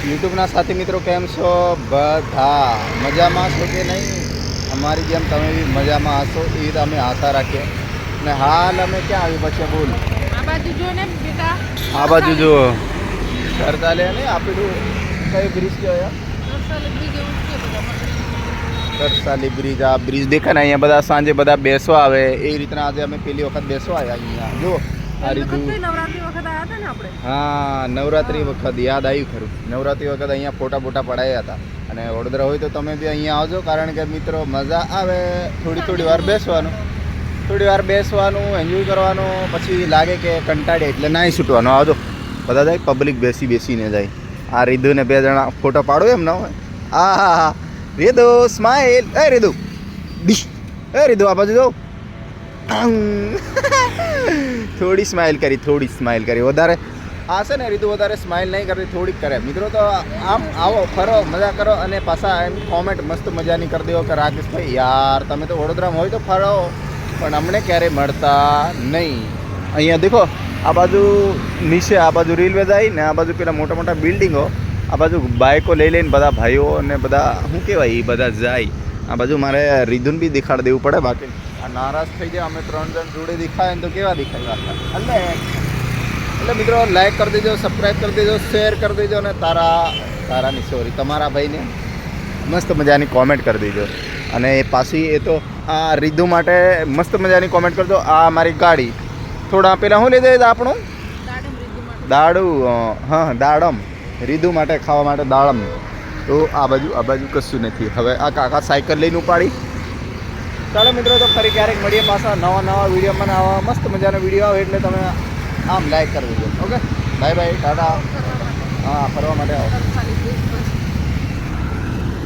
યુટ્યુબના સાથી મિત્રો કેમ છો? બધા મજામાં છો કે નહીં? અમારી જેમ તમે બી મજામાં હશો એ અમે આશા રાખીએ. ને હાલ અમે ક્યાં આવી પછી બોલ આ બાજુ જો ને બેટા, આ બાજુ જુઓ સરતાલે ને આપેલું કઈ બ્રિજ કહેવાય? તરસાલી બ્રિજ. આ બ્રિજ દેખાય ને અહીંયા બધા સાંજે બધા બેસવા આવે એ રીતના આજે અમે પેલી વખત બેસવા આવ્યા અહીંયા. જુઓ આ રીતું. નવરાત્રી વખત આવ્યા હતા ને આપણે. હા, નવરાત્રી વખત યાદ આવ્યું ખરું. નવરાત્રી વખત અહીંયા ફોટા પડાયા હતા. અને વડોદરા હોય તો તમે બી અહીંયા આવજો, કારણ કે મિત્રો મજા આવે. થોડી વાર બેસવાનું, એન્જોય કરવાનું. પછી લાગે કે કંટાળે એટલે નાહી છૂટવાનું. આવજો બધા જાય, પબ્લિક બેસીને જાય. આ રીધુ ને 2 જણા ફોટો પાડો એમ ના હોય. હા રીધુ સ્માઈલ. એ રીધુ ડીશ. એ રીધુ આ બાજુ જાઓ. થોડી સ્માઇલ કરી વધારે. આ છે ને રીતુ વધારે સ્માઇલ નહીં કરતી, થોડીક કરે. મિત્રો તો આમ આવો, ફરો, મજા કરો અને પાછા એમ કોમેન્ટ મસ્ત મજાની કરી દેવો કે રાકેશભાઈ યાર તમે તો વડોદરામાં હોય તો ફરો, પણ અમને ક્યારેય મળતા નહીં. અહીંયા દેખો આ બાજુ નીચે, આ બાજુ રેલવે જાય ને આ બાજુ પેલા મોટા બિલ્ડિંગો, આ બાજુ બાઇકો લઈને બધા ભાઈઓ અને બધા શું કહેવાય એ બધા જાય. આ બાજુ મારે રીધુન બી દેખાડી દેવું પડે, બાકી આ નારાજ થઈ જાય. અમે 3 જણ જોડે દેખાય ને તો કેવા દેખાય એટલે મિત્રો લાઈક કરી દેજો, સબસ્ક્રાઈબ કરી દેજો, શેર કરી દેજો અને તમારા ભાઈને મસ્ત મજાની કોમેન્ટ કરી દેજો. અને પાછી એ તો આ રીધુ માટે મસ્ત મજાની કોમેન્ટ કરજો. આ મારી ગાડી થોડા પેલા શું લીધે આપણું દાડમ. હા, દાડમ રીધુ માટે ખાવા માટે દાડમ. તો આ બાજુ કશું નથી. હવે આ કાકા સાયકલ લઈને ઉપાડી. ચાલો મિત્રો, તો ફરી ક્યારેક મળીએ પાછા નવા વિડીયોમાં. આવા મસ્ત મજાનો વિડીયો આવે એટલે તમે આમ લાઈક કરી દેજો. Okay, bye bye, Tata. હા, ફરવા માટે આવો.